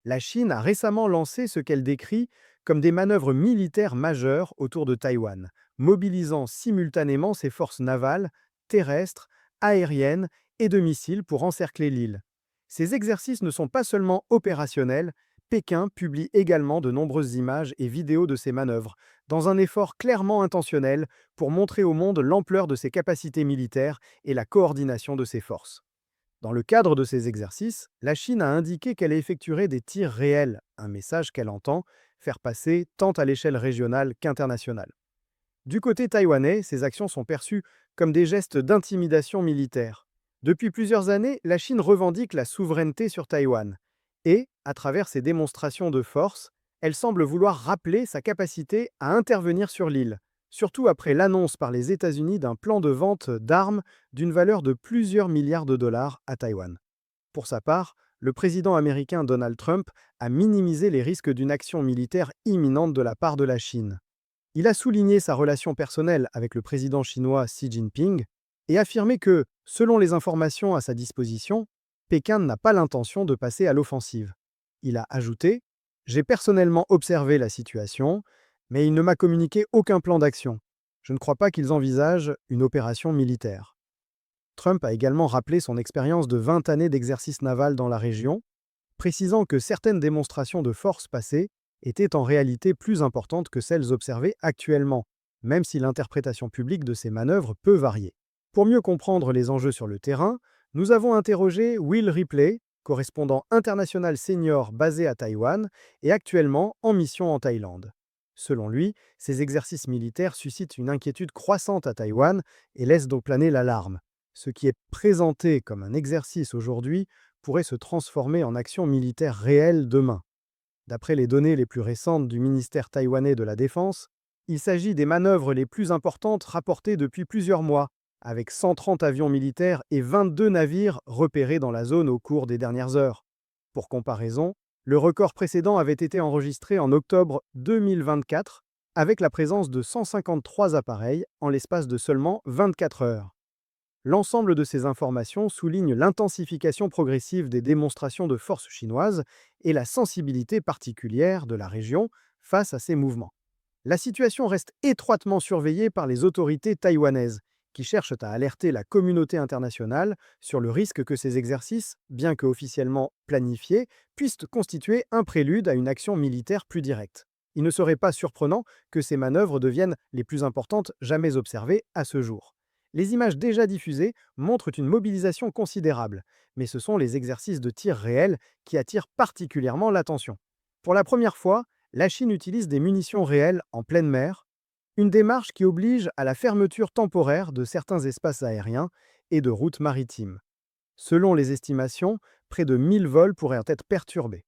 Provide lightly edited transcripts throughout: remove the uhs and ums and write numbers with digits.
La Chine a récemment lancé ce qu'elle décrit comme des manœuvres militaires majeures autour de Taïwan, mobilisant simultanément ses forces navales, terrestres, aériennes et de missiles pour encercler l'île. Ces exercices ne sont pas seulement opérationnels, Pékin publie également de nombreuses images et vidéos de ces manœuvres, dans un effort clairement intentionnel pour montrer au monde l'ampleur de ses capacités militaires et la coordination de ses forces. Dans le cadre de ces exercices, la Chine a indiqué qu'elle effectuerait des tirs réels, un message qu'elle entend faire passer tant à l'échelle régionale qu'internationale. Du côté taïwanais, ces actions sont perçues comme des gestes d'intimidation militaire. Depuis plusieurs années, la Chine revendique la souveraineté sur Taïwan. Et, à travers ces démonstrations de force, elle semble vouloir rappeler sa capacité à intervenir sur l'île, surtout après l'annonce par les États-Unis d'un plan de vente d'armes d'une valeur de plusieurs milliards de dollars à Taïwan. Pour sa part, le président américain Donald Trump a minimisé les risques d'une action militaire imminente de la part de la Chine. Il a souligné sa relation personnelle avec le président chinois Xi Jinping et affirmé que, selon les informations à sa disposition, Pékin n'a pas l'intention de passer à l'offensive. Il a ajouté: J'ai personnellement observé la situation, mais il ne m'a communiqué aucun plan d'action. Je ne crois pas qu'ils envisagent une opération militaire. Trump a également rappelé son expérience de 20 années d'exercice naval dans la région, précisant que certaines démonstrations de force passées étaient en réalité plus importantes que celles observées actuellement, même si l'interprétation publique de ces manœuvres peut varier. Pour mieux comprendre les enjeux sur le terrain, nous avons interrogé Will Ripley, correspondant international senior basé à Taïwan et actuellement en mission en Thaïlande. Selon lui, ces exercices militaires suscitent une inquiétude croissante à Taïwan et laissent donc planer l'alarme. Ce qui est présenté comme un exercice aujourd'hui pourrait se transformer en action militaire réelle demain. D'après les données les plus récentes du ministère taïwanais de la Défense, il s'agit des manœuvres les plus importantes rapportées depuis plusieurs mois, avec 130 avions militaires et 22 navires repérés dans la zone au cours des dernières heures. Pour comparaison, le record précédent avait été enregistré en octobre 2024, avec la présence de 153 appareils en l'espace de seulement 24 heures. L'ensemble de ces informations souligne l'intensification progressive des démonstrations de force chinoises et la sensibilité particulière de la région face à ces mouvements. La situation reste étroitement surveillée par les autorités taïwanaises, qui cherchent à alerter la communauté internationale sur le risque que ces exercices, bien que officiellement planifiés, puissent constituer un prélude à une action militaire plus directe. Il ne serait pas surprenant que ces manœuvres deviennent les plus importantes jamais observées à ce jour. Les images déjà diffusées montrent une mobilisation considérable, mais ce sont les exercices de tir réels qui attirent particulièrement l'attention. Pour la première fois, la Chine utilise des munitions réelles en pleine mer, une démarche qui oblige à la fermeture temporaire de certains espaces aériens et de routes maritimes. Selon les estimations, près de 1000 vols pourraient être perturbés.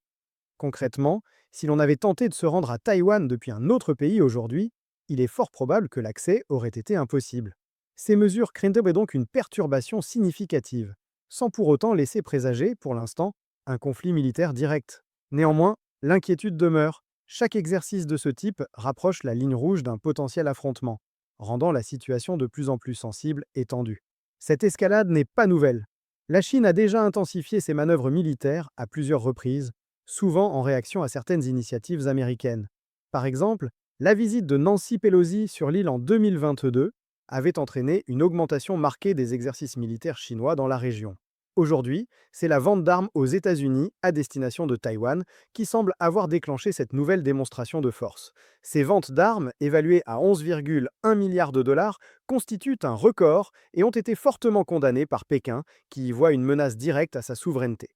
Concrètement, si l'on avait tenté de se rendre à Taïwan depuis un autre pays aujourd'hui, il est fort probable que l'accès aurait été impossible. Ces mesures craignent donc une perturbation significative, sans pour autant laisser présager, pour l'instant, un conflit militaire direct. Néanmoins, l'inquiétude demeure. Chaque exercice de ce type rapproche la ligne rouge d'un potentiel affrontement, rendant la situation de plus en plus sensible et tendue. Cette escalade n'est pas nouvelle. La Chine a déjà intensifié ses manœuvres militaires à plusieurs reprises, souvent en réaction à certaines initiatives américaines. Par exemple, la visite de Nancy Pelosi sur l'île en 2022 avait entraîné une augmentation marquée des exercices militaires chinois dans la région. Aujourd'hui, c'est la vente d'armes aux États-Unis à destination de Taïwan qui semble avoir déclenché cette nouvelle démonstration de force. Ces ventes d'armes, évaluées à 11,1 milliards de dollars, constituent un record et ont été fortement condamnées par Pékin, qui y voit une menace directe à sa souveraineté.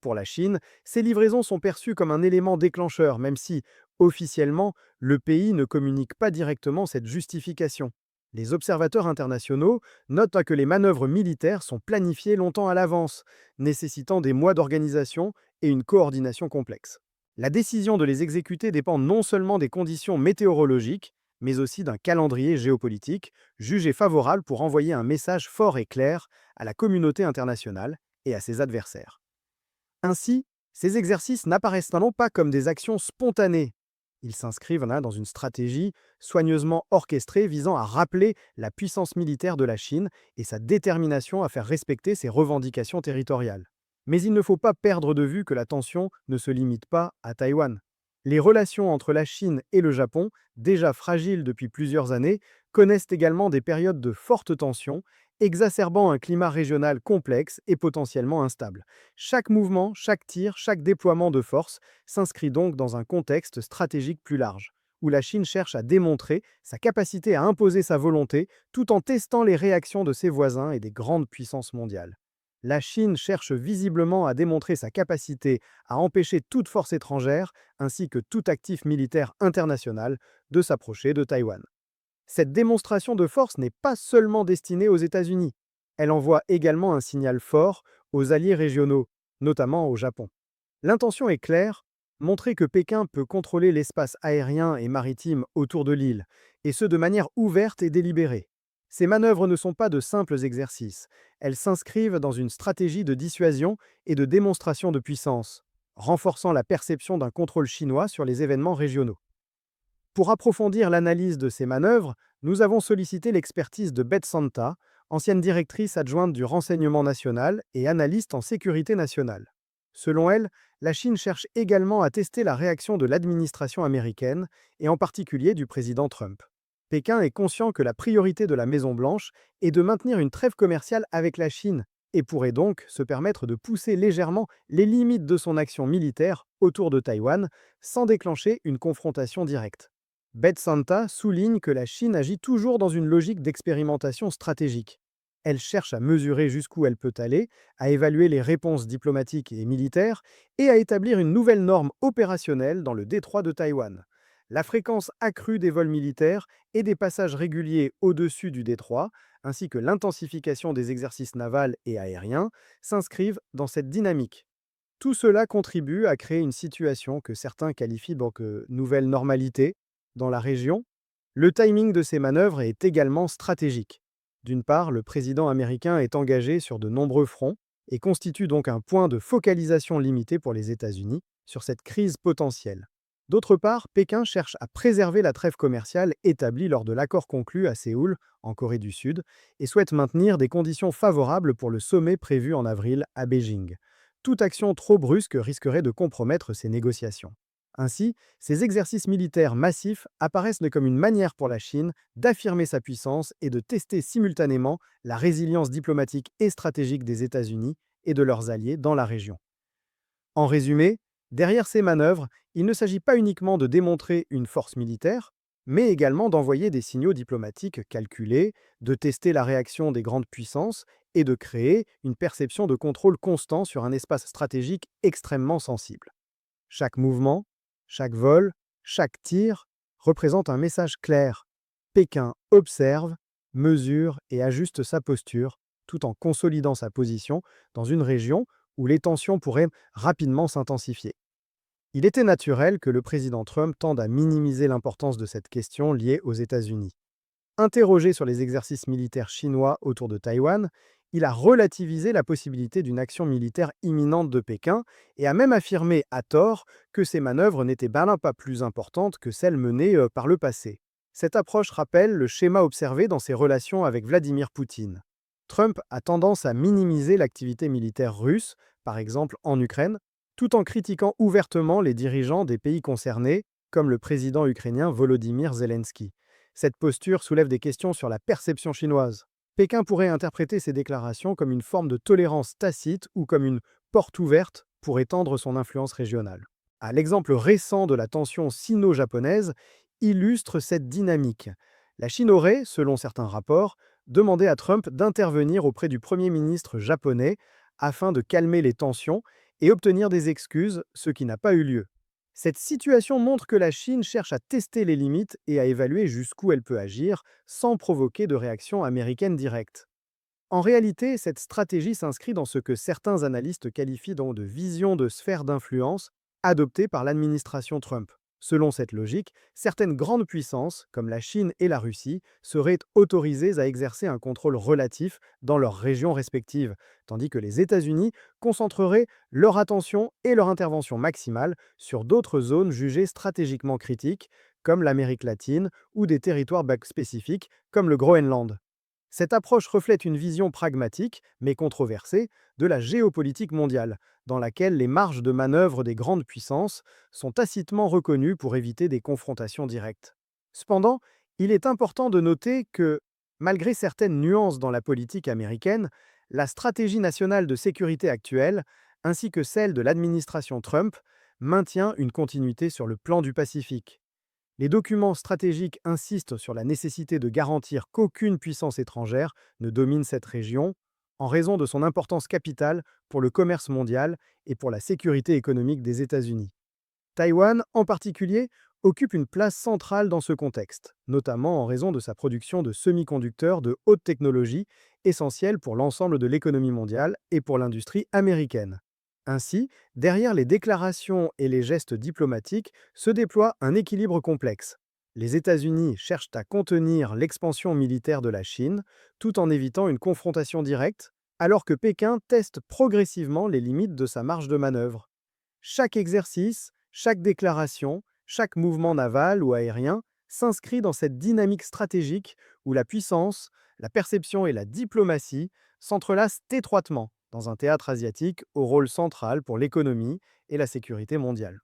Pour la Chine, ces livraisons sont perçues comme un élément déclencheur, même si, officiellement, le pays ne communique pas directement cette justification. Les observateurs internationaux notent que les manœuvres militaires sont planifiées longtemps à l'avance, nécessitant des mois d'organisation et une coordination complexe. La décision de les exécuter dépend non seulement des conditions météorologiques, mais aussi d'un calendrier géopolitique, jugé favorable pour envoyer un message fort et clair à la communauté internationale et à ses adversaires. Ainsi, ces exercices n'apparaissent non pas comme des actions spontanées. Ils s'inscrivent dans une stratégie soigneusement orchestrée visant à rappeler la puissance militaire de la Chine et sa détermination à faire respecter ses revendications territoriales. Mais il ne faut pas perdre de vue que la tension ne se limite pas à Taïwan. Les relations entre la Chine et le Japon, déjà fragiles depuis plusieurs années, connaissent également des périodes de forte tension, exacerbant un climat régional complexe et potentiellement instable. Chaque mouvement, chaque tir, chaque déploiement de force s'inscrit donc dans un contexte stratégique plus large, où la Chine cherche à démontrer sa capacité à imposer sa volonté tout en testant les réactions de ses voisins et des grandes puissances mondiales. La Chine cherche visiblement à démontrer sa capacité à empêcher toute force étrangère, ainsi que tout actif militaire international, de s'approcher de Taïwan. Cette démonstration de force n'est pas seulement destinée aux États-Unis. Elle envoie également un signal fort aux alliés régionaux, notamment au Japon. L'intention est claire, montrer que Pékin peut contrôler l'espace aérien et maritime autour de l'île, et ce de manière ouverte et délibérée. Ces manœuvres ne sont pas de simples exercices, elles s'inscrivent dans une stratégie de dissuasion et de démonstration de puissance, renforçant la perception d'un contrôle chinois sur les événements régionaux. Pour approfondir l'analyse de ces manœuvres, nous avons sollicité l'expertise de Beth Santa, ancienne directrice adjointe du renseignement national et analyste en sécurité nationale. Selon elle, la Chine cherche également à tester la réaction de l'administration américaine, et en particulier du président Trump. Pékin est conscient que la priorité de la Maison-Blanche est de maintenir une trêve commerciale avec la Chine, et pourrait donc se permettre de pousser légèrement les limites de son action militaire autour de Taïwan, sans déclencher une confrontation directe. Beth Santa souligne que la Chine agit toujours dans une logique d'expérimentation stratégique. Elle cherche à mesurer jusqu'où elle peut aller, à évaluer les réponses diplomatiques et militaires, et à établir une nouvelle norme opérationnelle dans le détroit de Taïwan. La fréquence accrue des vols militaires et des passages réguliers au-dessus du détroit, ainsi que l'intensification des exercices navals et aériens, s'inscrivent dans cette dynamique. Tout cela contribue à créer une situation que certains qualifient donc de nouvelle normalité dans la région. Le timing de ces manœuvres est également stratégique. D'une part, le président américain est engagé sur de nombreux fronts et constitue donc un point de focalisation limité pour les États-Unis sur cette crise potentielle. D'autre part, Pékin cherche à préserver la trêve commerciale établie lors de l'accord conclu à Séoul, en Corée du Sud, et souhaite maintenir des conditions favorables pour le sommet prévu en avril à Beijing. Toute action trop brusque risquerait de compromettre ces négociations. Ainsi, ces exercices militaires massifs apparaissent comme une manière pour la Chine d'affirmer sa puissance et de tester simultanément la résilience diplomatique et stratégique des États-Unis et de leurs alliés dans la région. En résumé, derrière ces manœuvres, il ne s'agit pas uniquement de démontrer une force militaire, mais également d'envoyer des signaux diplomatiques calculés, de tester la réaction des grandes puissances et de créer une perception de contrôle constant sur un espace stratégique extrêmement sensible. Chaque mouvement, chaque vol, chaque tir représente un message clair. Pékin observe, mesure et ajuste sa posture, tout en consolidant sa position dans une région où les tensions pourraient rapidement s'intensifier. Il était naturel que le président Trump tende à minimiser l'importance de cette question liée aux États-Unis. Interrogé sur les exercices militaires chinois autour de Taïwan, il a relativisé la possibilité d'une action militaire imminente de Pékin et a même affirmé, à tort, que ces manœuvres n'étaient ben pas plus importantes que celles menées par le passé. Cette approche rappelle le schéma observé dans ses relations avec Vladimir Poutine. Trump a tendance à minimiser l'activité militaire russe, par exemple en Ukraine, tout en critiquant ouvertement les dirigeants des pays concernés, comme le président ukrainien Volodymyr Zelensky. Cette posture soulève des questions sur la perception chinoise. Pékin pourrait interpréter ces déclarations comme une forme de tolérance tacite ou comme une porte ouverte pour étendre son influence régionale. L'exemple récent de la tension sino-japonaise illustre cette dynamique. La Chine aurait, selon certains rapports, demandé à Trump d'intervenir auprès du Premier ministre japonais afin de calmer les tensions et obtenir des excuses, ce qui n'a pas eu lieu. Cette situation montre que la Chine cherche à tester les limites et à évaluer jusqu'où elle peut agir sans provoquer de réaction américaine directe. En réalité, cette stratégie s'inscrit dans ce que certains analystes qualifient donc de vision de sphère d'influence adoptée par l'administration Trump. Selon cette logique, certaines grandes puissances, comme la Chine et la Russie, seraient autorisées à exercer un contrôle relatif dans leurs régions respectives, tandis que les États-Unis concentreraient leur attention et leur intervention maximale sur d'autres zones jugées stratégiquement critiques, comme l'Amérique latine ou des territoires spécifiques, comme le Groenland. Cette approche reflète une vision pragmatique, mais controversée, de la géopolitique mondiale, dans laquelle les marges de manœuvre des grandes puissances sont tacitement reconnues pour éviter des confrontations directes. Cependant, il est important de noter que, malgré certaines nuances dans la politique américaine, la stratégie nationale de sécurité actuelle, ainsi que celle de l'administration Trump, maintient une continuité sur le plan du Pacifique. Les documents stratégiques insistent sur la nécessité de garantir qu'aucune puissance étrangère ne domine cette région, en raison de son importance capitale pour le commerce mondial et pour la sécurité économique des États-Unis. Taïwan, en particulier, occupe une place centrale dans ce contexte, notamment en raison de sa production de semi-conducteurs de haute technologie, essentiels pour l'ensemble de l'économie mondiale et pour l'industrie américaine. Ainsi, derrière les déclarations et les gestes diplomatiques se déploie un équilibre complexe. Les États-Unis cherchent à contenir l'expansion militaire de la Chine, tout en évitant une confrontation directe, alors que Pékin teste progressivement les limites de sa marge de manœuvre. Chaque exercice, chaque déclaration, chaque mouvement naval ou aérien s'inscrit dans cette dynamique stratégique où la puissance, la perception et la diplomatie s'entrelacent étroitement dans un théâtre asiatique au rôle central pour l'économie et la sécurité mondiale.